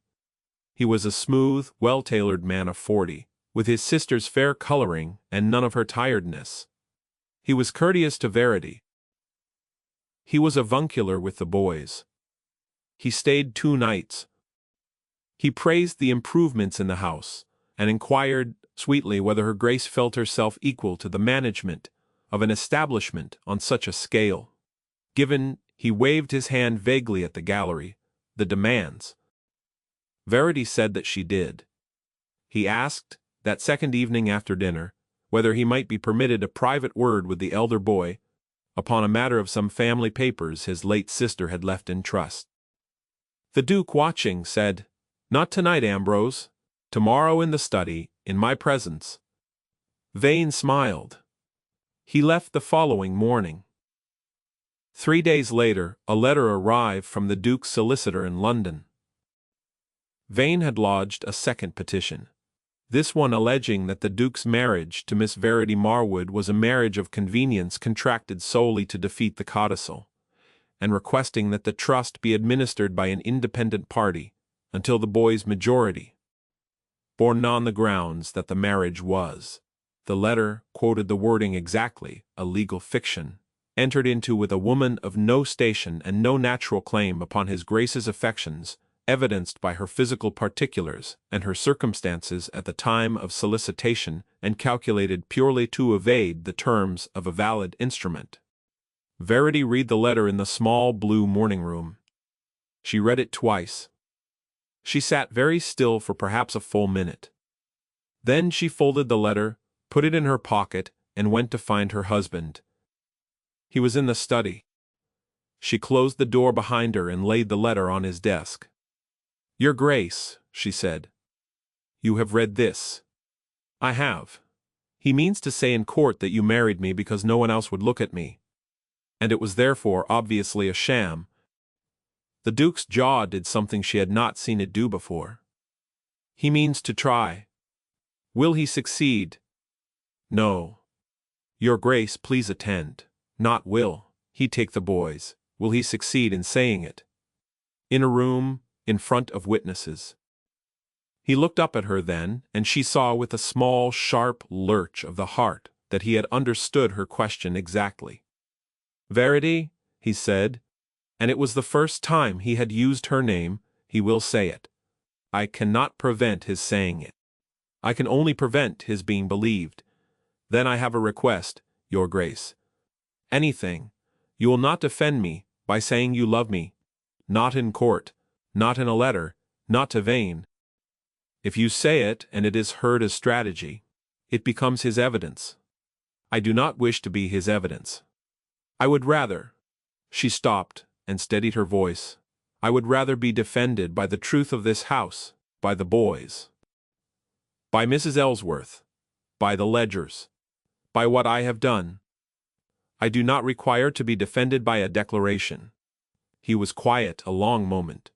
He was a smooth, well-tailored man of 40, with his sister's fair coloring and none of her tiredness. He was courteous to Verity. He was avuncular with the boys. He stayed 2 nights. He praised the improvements in the house, and inquired sweetly whether her Grace felt herself equal to the management of an establishment on such a scale. Given, he waved his hand vaguely at the gallery, the demands. Verity said that she did. He asked, that second evening after dinner, whether he might be permitted a private word with the elder boy upon a matter of some family papers his late sister had left in trust. The Duke, watching, said, "Not tonight, Ambrose. Tomorrow in the study, in my presence." Vane smiled. He left the following morning. 3 days later, a letter arrived from the Duke's solicitor in London. Vane had lodged a second petition, this one alleging that the Duke's marriage to Miss Verity Marwood was a marriage of convenience contracted solely to defeat the codicil, and requesting that the trust be administered by an independent party until the boy's majority, borne on the grounds that the marriage was, the letter quoted the wording exactly, a legal fiction, entered into with a woman of no station and no natural claim upon his Grace's affections, evidenced by her physical particulars and her circumstances at the time of solicitation, and calculated purely to evade the terms of a valid instrument. Verity read the letter in the small blue morning room. She read it twice. She sat very still for perhaps a full minute. Then she folded the letter, put it in her pocket, and went to find her husband. He was in the study. She closed the door behind her and laid the letter on his desk. "Your Grace," she said, "you have read this." "I have. He means to say in court that you married me because no one else would look at me, and it was therefore obviously a sham." The Duke's jaw did something she had not seen it do before. "He means to try. Will he succeed?" "No. Your Grace, please attend. Not will he take the boys. Will he succeed in saying it? In a room, in front of witnesses." He looked up at her then, and she saw with a small, sharp lurch of the heart that he had understood her question exactly. "Verity," he said, and it was the first time he had used her name, "he will say it. I cannot prevent his saying it. I can only prevent his being believed. Then I have a request, Your Grace. Anything. You will not defend me by saying you love me. Not in court, not in a letter, not to Vane. If you say it and it is heard as strategy, it becomes his evidence. I do not wish to be his evidence. I would rather—" She stopped and steadied her voice. "I would rather be defended by the truth of this house, by the boys, by Mrs. Ellsworth, by the ledgers, by what I have done. I do not require to be defended by a declaration." He was quiet a long moment.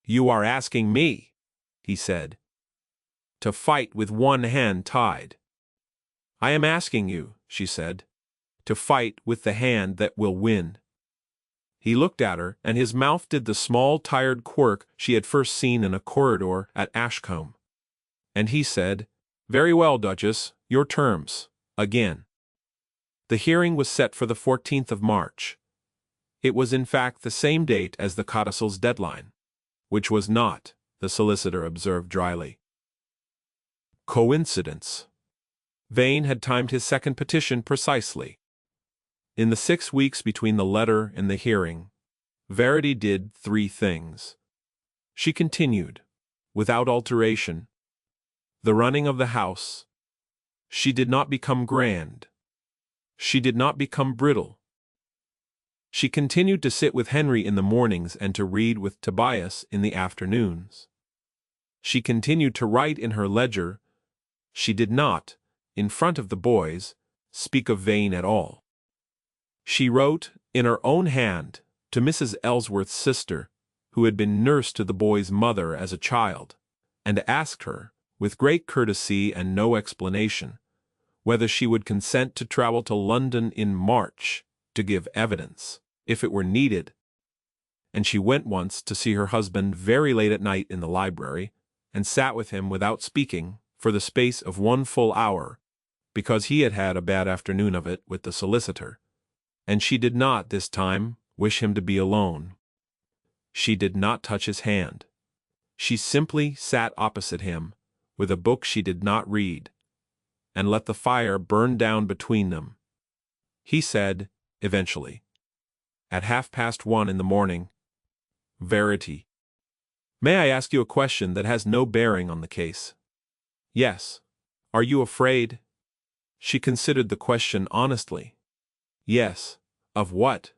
"You are asking me," he said, "to fight with one hand tied." "I am asking you," she said, "to fight with the hand that will win." He looked at her, and his mouth did the small tired quirk she had first seen in a corridor at Ashcombe. And he said, "Very well, Duchess, your terms, again." The hearing was set for the 14th of March. It was in fact the same date as the codicil's deadline, which was not, the solicitor observed dryly. Coincidence. Vane had timed his second petition precisely. In the 6 weeks between the letter and the hearing, Verity did 3 things. She continued, without alteration, the running of the house. She did not become grand. She did not become brittle. She continued to sit with Henry in the mornings and to read with Tobias in the afternoons. She continued to write in her ledger. She did not, in front of the boys, speak of Vane at all. She wrote, in her own hand, to Mrs. Ellsworth's sister, who had been nurse to the boy's mother as a child, and asked her, with great courtesy and no explanation, whether she would consent to travel to London in March to give evidence, if it were needed. And she went once to see her husband very late at night in the library, and sat with him without speaking for the space of 1 full hour, because he had had a bad afternoon of it with the solicitor, and she did not, this time, wish him to be alone. She did not touch his hand. She simply sat opposite him, with a book she did not read, and let the fire burn down between them. He said, eventually, at 1:30 in the morning, "Verity, may I ask you a question that has no bearing on the case?" "Yes." "Are you afraid?" She considered the question honestly. "Yes." "Of what?"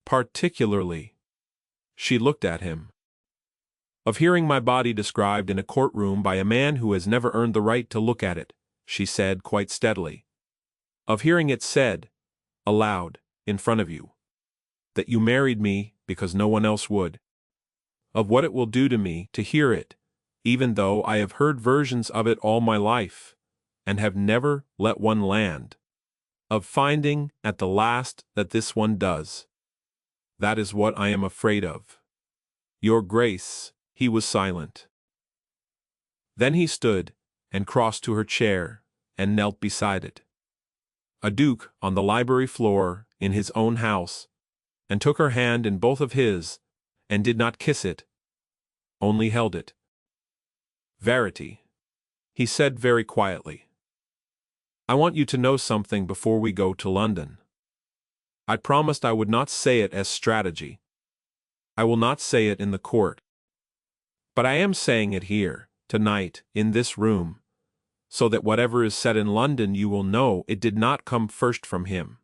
"Particularly." She looked at him. "Of hearing my body described in a courtroom by a man who has never earned the right to look at it," she said quite steadily. "Of hearing it said, aloud, in front of you, that you married me because no one else would. Of what it will do to me to hear it, even though I have heard versions of it all my life, and have never let one land. Of finding, at the last, that this one does. That is what I am afraid of. Your Grace." He was silent. Then he stood, and crossed to her chair, and knelt beside it. A duke on the library floor, in his own house, and took her hand in both of his, and did not kiss it, only held it. "Verity," he said very quietly, "I want you to know something before we go to London. I promised I would not say it as strategy. I will not say it in the court. But I am saying it here, tonight, in this room, so that whatever is said in London you will know it did not come first from him.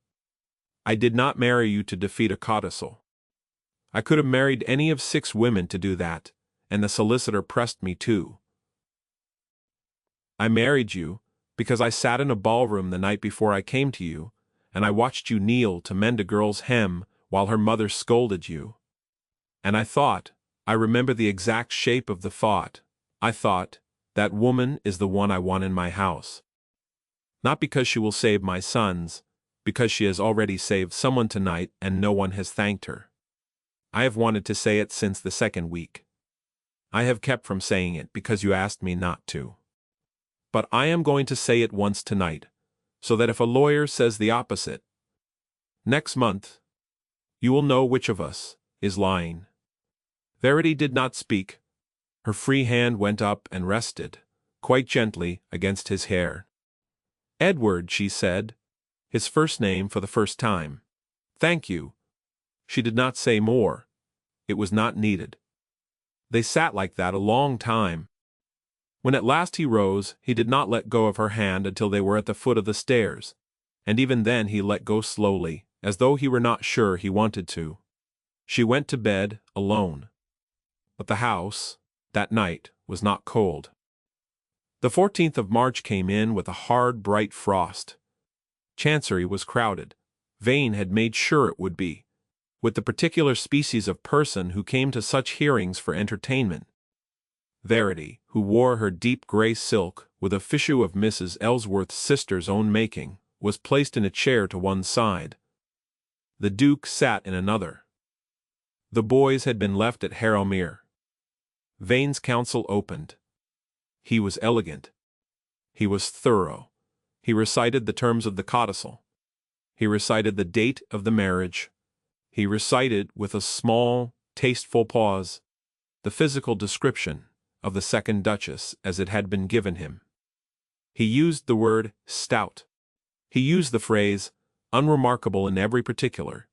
I did not marry you to defeat a codicil. I could have married any of 6 women to do that, and the solicitor pressed me too. I married you because I sat in a ballroom the night before I came to you, and I watched you kneel to mend a girl's hem while her mother scolded you. And I remember the exact shape of the thought. I thought, that woman is the one I want in my house. Not because she will save my sons, because she has already saved someone tonight and no one has thanked her. I have wanted to say it since the 2nd week. I have kept from saying it because you asked me not to. But I am going to say it once tonight, so that if a lawyer says the opposite next month, you will know which of us is lying. Verity did not speak. Her free hand went up and rested, quite gently, against his hair. Edward, she said, his first name for the first time. Thank you. She did not say more. It was not needed. They sat like that a long time. When at last he rose, he did not let go of her hand until they were at the foot of the stairs, and even then he let go slowly, as though he were not sure he wanted to. She went to bed, alone. But the house, that night, was not cold. The 14th of March came in with a hard, bright frost. Chancery was crowded. Vane had made sure it would be, with the particular species of person who came to such hearings for entertainment. Verity, who wore her deep grey silk with a fichu of Mrs. Ellsworth's sister's own making, was placed in a chair to one side. The Duke sat in another. The boys had been left at Harrowmere. Vane's counsel opened. He was elegant. He was thorough. He recited the terms of the codicil. He recited the date of the marriage. He recited, with a small, tasteful pause, the physical description of the second Duchess as it had been given him. He used the word stout. He used the phrase unremarkable in every particular.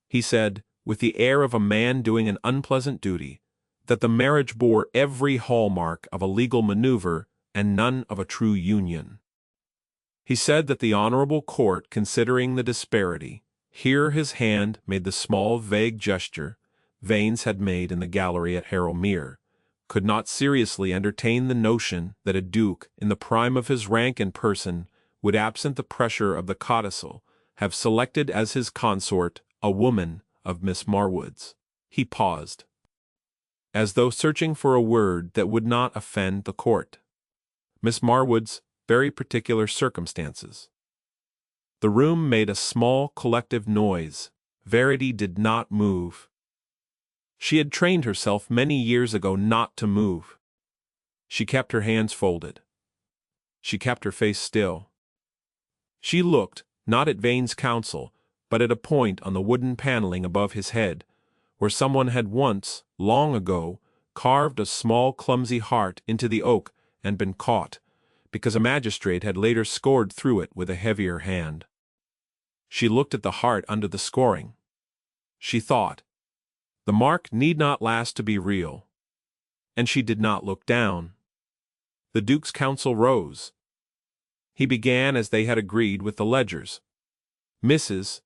He said, with the air of a man doing an unpleasant duty, that the marriage bore every hallmark of a legal maneuver and none of a true union. He said that the honorable court, considering the disparity, here his hand made the small vague gesture Vane's had made in the gallery at Harrowmere, could not seriously entertain the notion that a duke, in the prime of his rank and person, would, absent the pressure of the codicil, have selected as his consort a woman of Miss Marwood's. He paused, as though searching for a word that would not offend the court. Miss Marwood's very particular circumstances. The room made a small collective noise. Verity did not move. She had trained herself many years ago not to move. She kept her hands folded. She kept her face still. She looked, not at Vane's counsel, but at a point on the wooden paneling above his head, where someone had once, long ago, carved a small clumsy heart into the oak and been caught, because a magistrate had later scored through it with a heavier hand. She looked at the heart under the scoring. She thought, the mark need not last to be real. And she did not look down. The Duke's counsel rose. He began as they had agreed with the ledgers. Mrs.